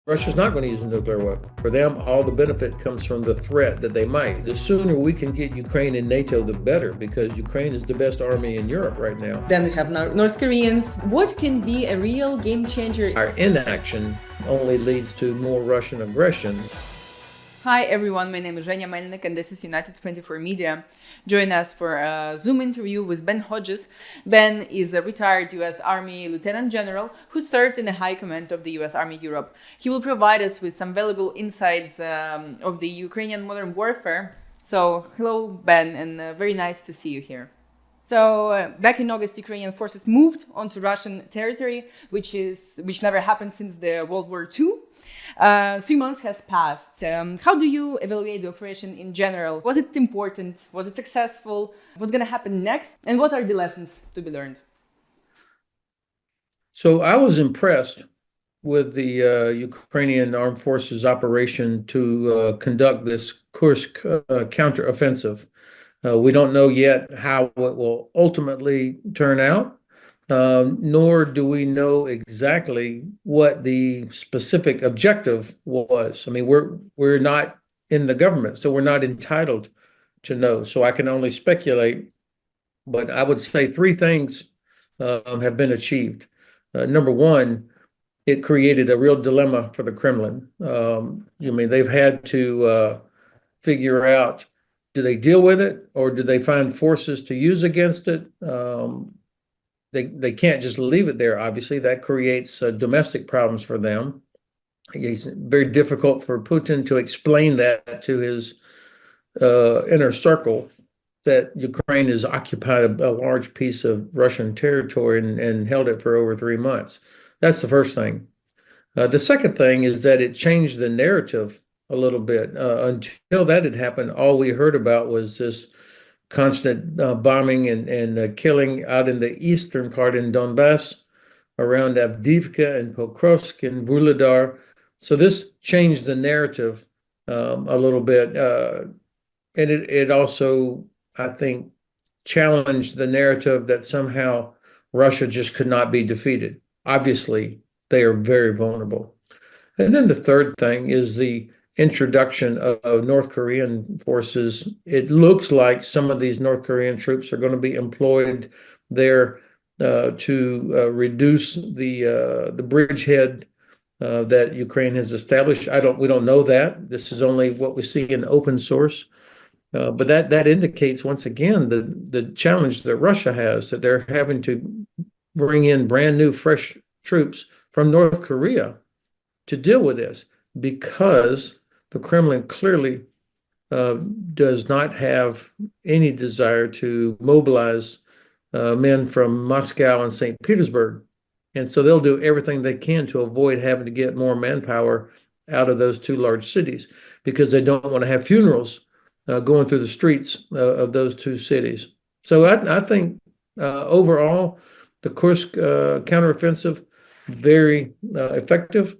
Russia's not going to use a nuclear weapon. For them, all the benefit comes from the threat that they might. The sooner we can get Ukraine in NATO, the better, because Ukraine is the best army in Europe right now. Then we have North Koreans. What can be a real game changer? Our inaction only leads to more Russian aggression. Hi everyone, my name is Zhenya Melnik and this is United 24 Media. Join us for a Zoom interview with Ben Hodges. Ben is a retired US Army Lieutenant General who served in the High Command of the US Army Europe. He will provide us with some valuable insights of the Ukrainian modern warfare. So, hello Ben, and very nice to see you here. So back in August, Ukrainian forces moved onto Russian territory, which never happened since the World War II. 3 months has passed. How do you evaluate the operation in general? Was it important? Was it successful? What's going to happen next? And what are the lessons to be learned? So I was impressed with the Ukrainian Armed Forces operation to conduct this Kursk counteroffensive. We don't know yet how it will ultimately turn out, nor do we know exactly what the specific objective was. I mean, we're not in the government, so we're not entitled to know. So I can only speculate, but I would say three things have been achieved. Number one, it created a real dilemma for the Kremlin. They've had to figure out, do they deal with it or do they find forces to use against it? They can't just leave it there. Obviously, that creates domestic problems for them. It's very difficult for Putin to explain that to his inner circle, that Ukraine has occupied a large piece of Russian territory and held it for over 3 months. That's the first thing. The second thing is that it changed the narrative a little bit. Until that had happened, all we heard about was this constant bombing and killing out in the eastern part in Donbass, around Avdiivka and Pokrovsk and Vuhledar. So this changed the narrative a little bit. And it also, I think, challenged the narrative that somehow Russia just could not be defeated. Obviously, they are very vulnerable. And then the third thing is the introduction of North Korean forces. It looks like some of these North Korean troops are going to be employed there to reduce the bridgehead that Ukraine has established. We don't know that. This is only what we see in open source. But that indicates once again the challenge that Russia has, that they're having to bring in brand new, fresh troops from North Korea to deal with this, because the Kremlin clearly does not have any desire to mobilize men from Moscow and St. Petersburg. And so they'll do everything they can to avoid having to get more manpower out of those two large cities, because they don't want to have funerals going through the streets of those two cities. So I think overall, the Kursk counteroffensive, very effective.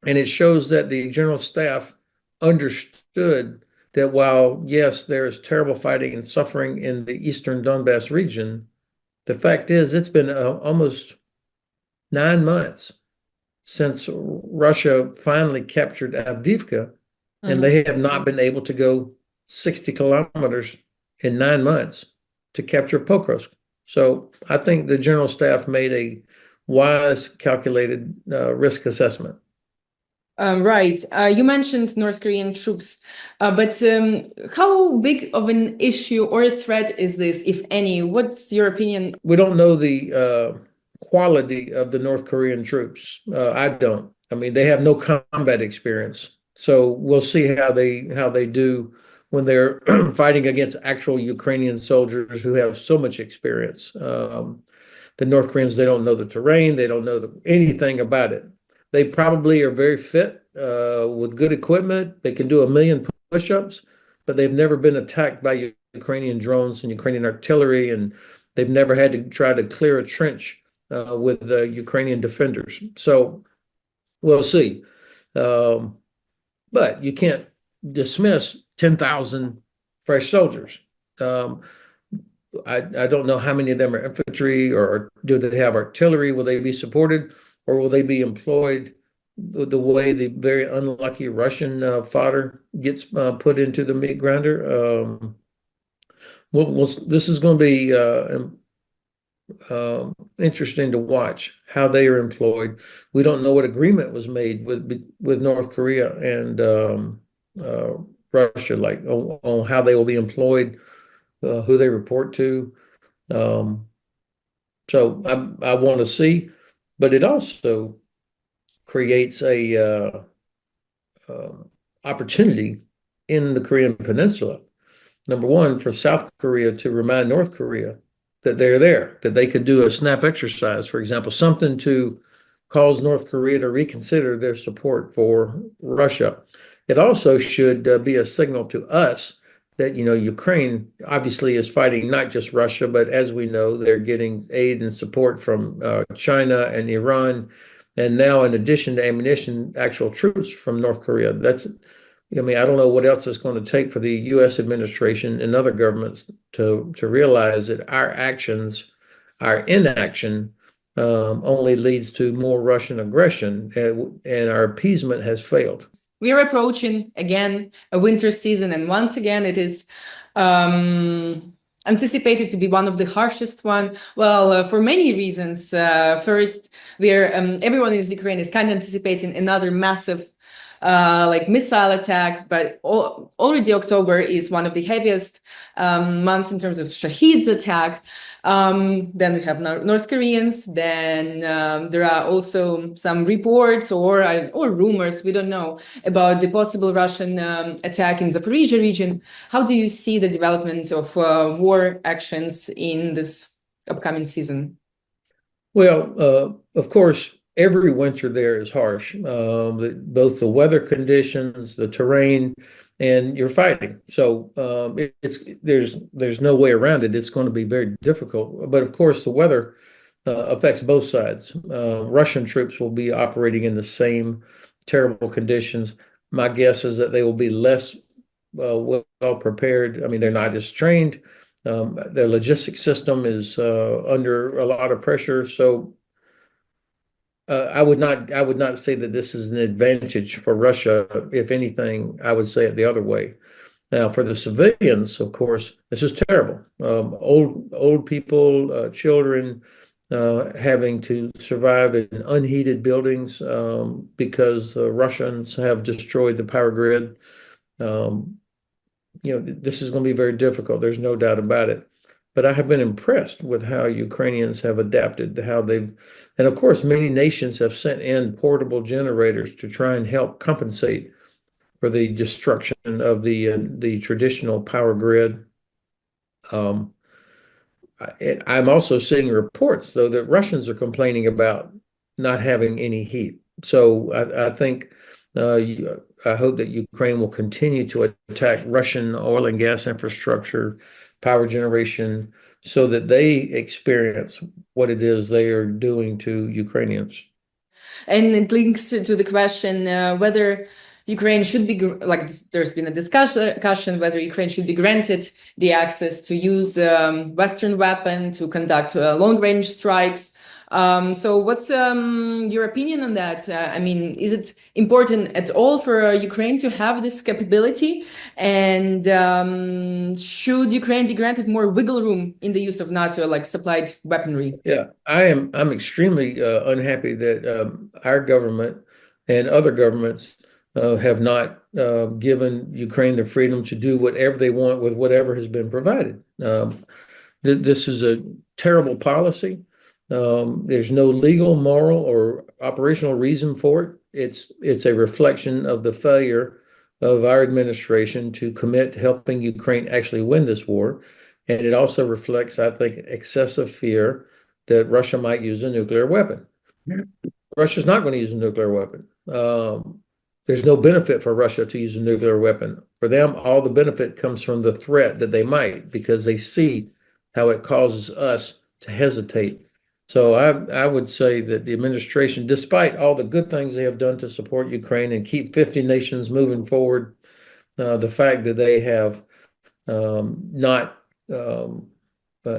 And it shows that the general staff understood that while, yes, there is terrible fighting and suffering in the eastern Donbass region, the fact is it's been almost 9 months since Russia finally captured Avdiivka, and they have not been able to go 60 kilometers in 9 months to capture Pokrovsk. So I think the general staff made a wise, calculated risk assessment. Right. You mentioned North Korean troops, but how big of an issue or a threat is this, if any? What's your opinion? We don't know the quality of the North Korean troops. I don't. I mean, they have no combat experience, so we'll see how they do when they're fighting against actual Ukrainian soldiers who have so much experience. The North Koreans, they don't know the terrain, they don't know anything about it. They probably are very fit with good equipment. They can do 1 million push-ups, but they've never been attacked by Ukrainian drones and Ukrainian artillery, and they've never had to try to clear a trench with the Ukrainian defenders. So we'll see. But you can't dismiss 10,000 fresh soldiers. I don't know how many of them are infantry, or do they have artillery? Will they be supported, or will they be employed the way the very unlucky Russian fodder gets put into the meat grinder. This is going to be interesting to watch how they are employed. We don't know what agreement was made with North Korea and uh, Russia, like on how they will be employed, who they report to. Um, so I want to see, but it also creates a opportunity in the Korean Peninsula. Number one, for South Korea to remind North Korea that they're there, that they could do a snap exercise, for example, something to cause North Korea to reconsider their support for Russia. It also should be a signal to us that, Ukraine obviously is fighting not just Russia, but as we know, they're getting aid and support from China and Iran. And now, in addition to ammunition, actual troops from North Korea. I don't know what else it's going to take for the U.S. administration and other governments to realize that our actions, our inaction, only leads to more Russian aggression, and our appeasement has failed. We are approaching again a winter season, and once again, it is anticipated to be one of the harshest one. Well, for many reasons. First, everyone in Ukraine is kind of anticipating another massive like missile attack, but already October is one of the heaviest months in terms of Shaheed's attack. Then we have North Koreans. Then there are also some reports or rumors, we don't know, about the possible Russian attack in Zaporizhia region. How do you see the development of war actions in this upcoming season? Well, of course, every winter there is harsh, both the weather conditions, the terrain, and you're fighting. So there's no way around it. It's going to be very difficult. But of course, the weather affects both sides. Russian troops will be operating in the same terrible conditions. My guess is that they will be less well prepared. I mean, they're not as trained. Their logistics system is under a lot of pressure. So I would not say that this is an advantage for Russia. If anything, I would say it the other way. Now, for the civilians, of course, this is terrible. Old people, children, having to survive in unheated buildings because the Russians have destroyed the power grid. Um, this is going to be very difficult. There's no doubt about it. But I have been impressed with how Ukrainians have adapted to how and of course, many nations have sent in portable generators to try and help compensate for the destruction of the traditional power grid. Um, I'm also seeing reports, though, that Russians are complaining about not having any heat. So I think I hope that Ukraine will continue to attack Russian oil and gas infrastructure, power generation, so that they experience what it is they are doing to Ukrainians. And it links to the question whether Ukraine should be there's been a discussion whether Ukraine should be granted the access to use Western weapon to conduct long-range strikes. So what's your opinion on that? I mean, is it important at all for Ukraine to have this capability? And should Ukraine be granted more wiggle room in the use of NATO like supplied weaponry? Yeah, I'm extremely unhappy that our government and other governments have not given Ukraine the freedom to do whatever they want with whatever has been provided. This is a terrible policy. There's no legal, moral, or operational reason for it. It's a reflection of the failure of our administration to commit to helping Ukraine actually win this war. And it also reflects, I think, excessive fear that Russia might use a nuclear weapon. Russia's not going to use a nuclear weapon. There's no benefit for Russia to use a nuclear weapon. For them, all the benefit comes from the threat that they might, because they see how it causes us to hesitate. So I would say that the administration, despite all the good things they have done to support Ukraine and keep 50 nations moving forward, the fact that they have not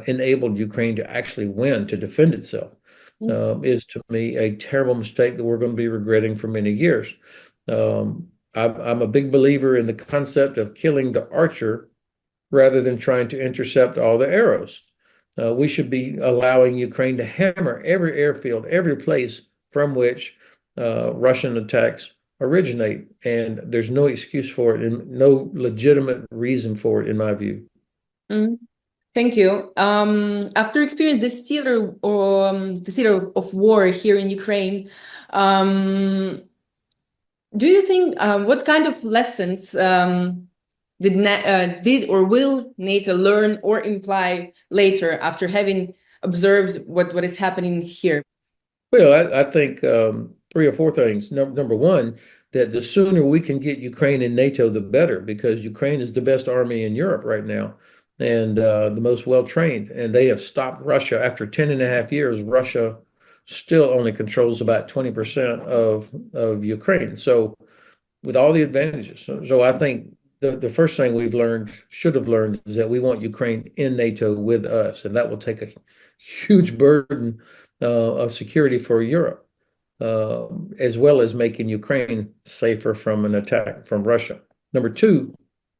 enabled Ukraine to actually win, to defend itself. is to me a terrible mistake that we're going to be regretting for many years. I'm a big believer in the concept of killing the archer rather than trying to intercept all the arrows. We should be allowing Ukraine to hammer every airfield, every place from which Russian attacks originate. And there's no excuse for it and no legitimate reason for it, in my view. Mm. Thank you. After experiencing the theater of war here in Ukraine, do you think what kind of lessons did or will NATO learn or imply later after having observed what is happening here? Well, I think three or four things. Number one, that the sooner we can get Ukraine in NATO, the better, because Ukraine is the best army in Europe right now and the most well trained. And they have stopped Russia after 10 and a half years. Russia still only controls about 20% of Ukraine. So, with all the advantages. So I think the first thing we've learned, should have learned, is that we want Ukraine in NATO with us, and that will take a huge burden of security for Europe, as well as making Ukraine safer from an attack from Russia. Number two,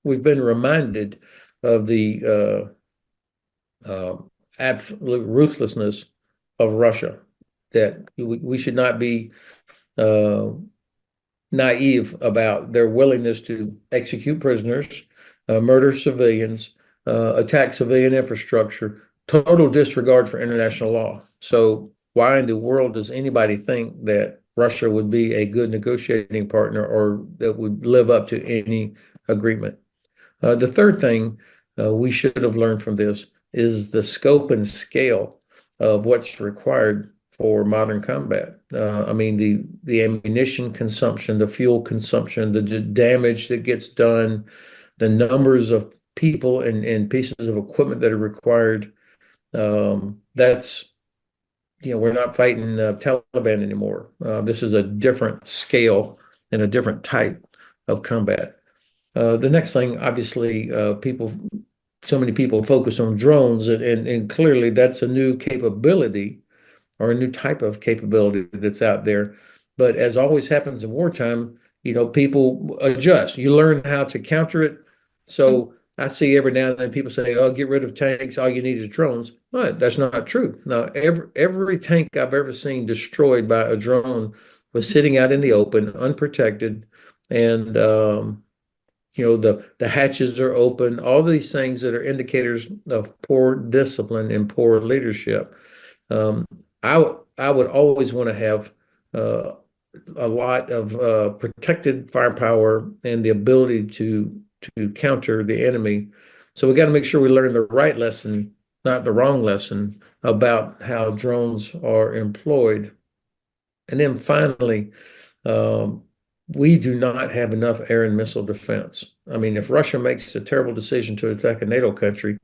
we've been reminded of the absolute ruthlessness of Russia, that we should not be naive about their willingness to execute prisoners, murder civilians, attack civilian infrastructure, total disregard for international law. So why in the world does anybody think that Russia would be a good negotiating partner or that would live up to any agreement? The third thing we should have learned from this is the scope and scale of what's required for modern combat. I mean, the ammunition consumption, the fuel consumption, the damage that gets done, the numbers of people and pieces of equipment that are required. That's, we're not fighting Taliban anymore. This is a different scale and a different type of combat. The next thing, obviously, so many people focus on drones, and clearly that's a new capability or a new type of capability that's out there. But as always happens in wartime, people adjust. You learn how to counter it. So I see every now and then people say, "Oh, get rid of tanks. All you need is drones." But that's not true. Now, every tank I've ever seen destroyed by a drone was sitting out in the open, unprotected, and the hatches are open. All these things that are indicators of poor discipline and poor leadership. Um, I would always want to have a lot of protected firepower and the ability to counter the enemy. So we got to make sure we learn the right lesson, not the wrong lesson about how drones are employed. And then finally, we do not have enough air and missile defense. I mean, if Russia makes a terrible decision to attack a NATO country,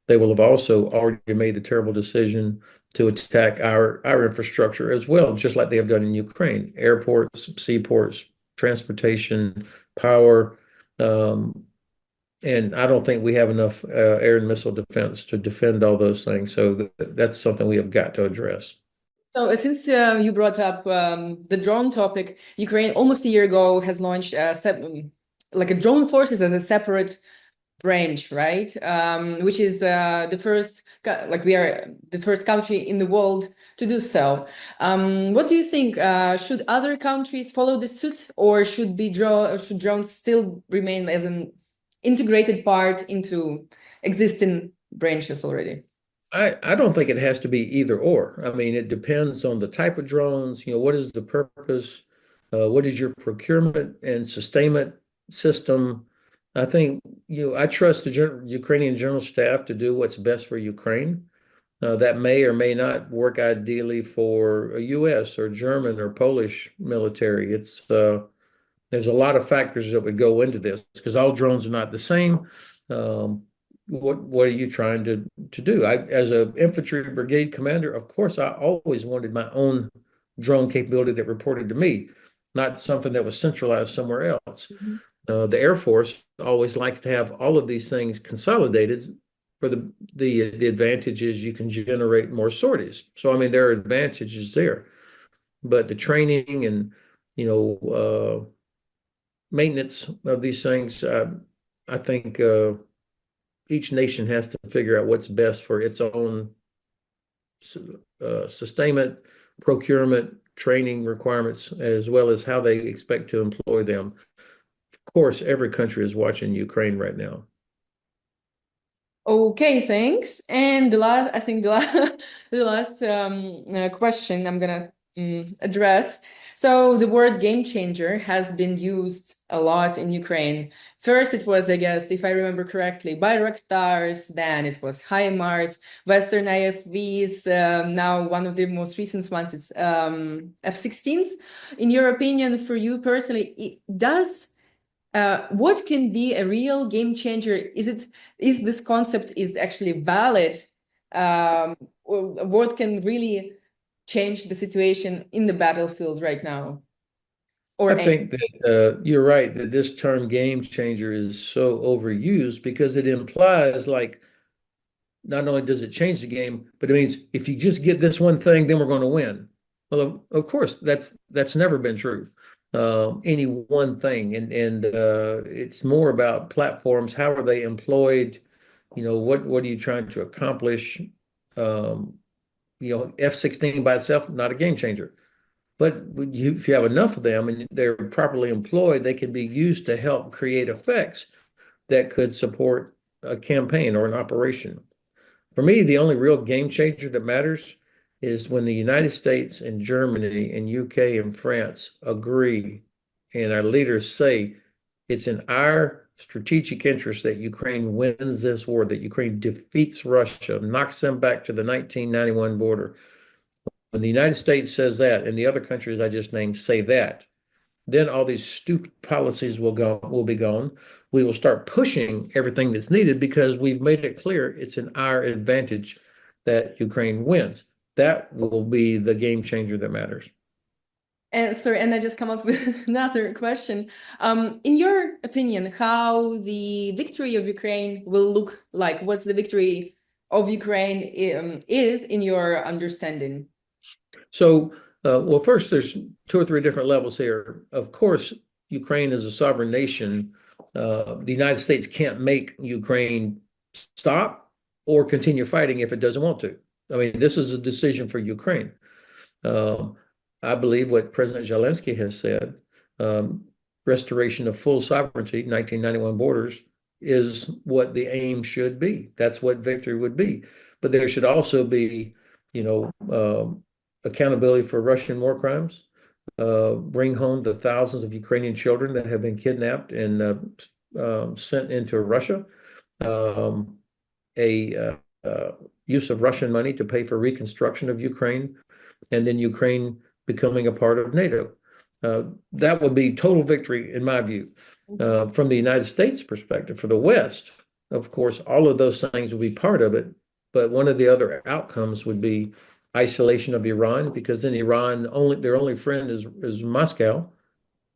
they will have also already made the terrible decision to attack our infrastructure as well, just like they have done in Ukraine, airports, seaports, transportation, power. And I don't think we have enough air and missile defense to defend all those things. So that's something we have got to address. So since you brought up the drone topic, Ukraine almost a year ago has launched like a drone forces as a separate branch, right? Which is the first, like we are the first country in the world to do so. What do you think? Should other countries follow this suit, or should drones still remain as an integrated part into existing branches already? I don't think it has to be either or. I mean, it depends on the type of drones, what is the purpose, what is your procurement and sustainment system. I think, I trust the Ukrainian general staff to do what's best for Ukraine. That may or may not work ideally for a US or German or Polish military. There's a lot of factors that would go into this because all drones are not the same. What are you trying to do? As an infantry brigade commander, of course, I always wanted my own drone capability that reported to me, not something that was centralized somewhere else. Mhm. The Air Force always likes to have all of these things consolidated for the advantage is you can generate more sorties. So I mean there are advantages there, but the training and maintenance of these things, I think each nation has to figure out what's best for its own sustainment, procurement, training requirements, as well as how they expect to employ them. Of course, every country is watching Ukraine right now. Okay, thanks. And the last, I think the last, the last question I'm gonna address. So the word game changer has been used a lot in Ukraine. First, it was, I guess, if I remember correctly, Bayraktars, then it was HIMARS, Western IFVs, now one of the most recent ones is F-16s. In your opinion, for you personally, what can be a real game changer? Is this concept is actually valid? What can really change the situation in the battlefield right now? I Or any? think that you're right that this term game changer is so overused because it implies like not only does it change the game, but it means if you just get this one thing, then we're going to win. Well, of course, that's never been true. Any one thing, and it's more about platforms. How are they employed? What are you trying to accomplish? Um, F-16 by itself, not a game changer. But if you have enough of them and they're properly employed, they can be used to help create effects that could support a campaign or an operation. For me, the only real game changer that matters is when the United States and Germany and UK and France agree and our leaders say it's in our strategic interest that Ukraine wins this war, that Ukraine defeats Russia, knocks them back to the 1991 border. When the United States says that and the other countries I just named say that, then all these stupid policies will be gone. We will start pushing everything that's needed because we've made it clear it's in our advantage that Ukraine wins. That will be the game changer that matters. And sorry, and I just come up with another question. In your opinion, how the victory of Ukraine will look like? What's the victory of Ukraine is in your understanding? So, well, first, there's two or three different levels here. Of course, Ukraine is a sovereign nation. The United States can't make Ukraine stop or continue fighting if it doesn't want to. I mean, this is a decision for Ukraine. Um, I believe what President Zelensky has said, restoration of full sovereignty, 1991 borders, is what the aim should be. That's what victory would be. But there should also be, you know, accountability for Russian war crimes, bring home the thousands of Ukrainian children that have been kidnapped and sent into Russia, um, a use of Russian money to pay for reconstruction of Ukraine, and then Ukraine becoming a part of NATO. That would be total victory, in my view. From the United States perspective, for the West, of course, all of those things would be part of it. But one of the other outcomes would be isolation of Iran, because then Iran their only friend is Moscow.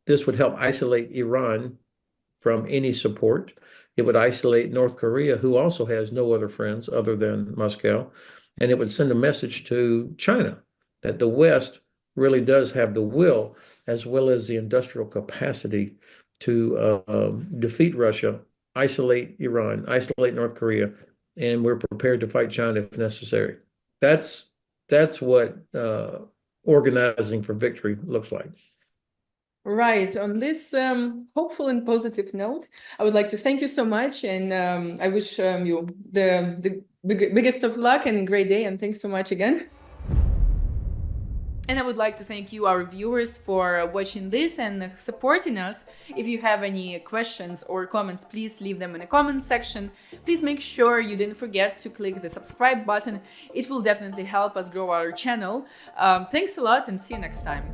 This would help isolate Iran from any support. It would isolate North Korea, who also has no other friends other than Moscow. And it would send a message to China that the West really does have the will as well as the industrial capacity to defeat Russia, isolate Iran, isolate North Korea, and we're prepared to fight China if necessary. That's what organizing for victory looks like. Right. On this hopeful and positive note, I would like to thank you so much, and I wish you the biggest of luck and great day. And thanks so much again. And I would like to thank you, our viewers, for watching this and supporting us. If you have any questions or comments, please leave them in the comment section. Please make sure you didn't forget to click the subscribe button. It will definitely help us grow our channel. Thanks a lot and see you next time.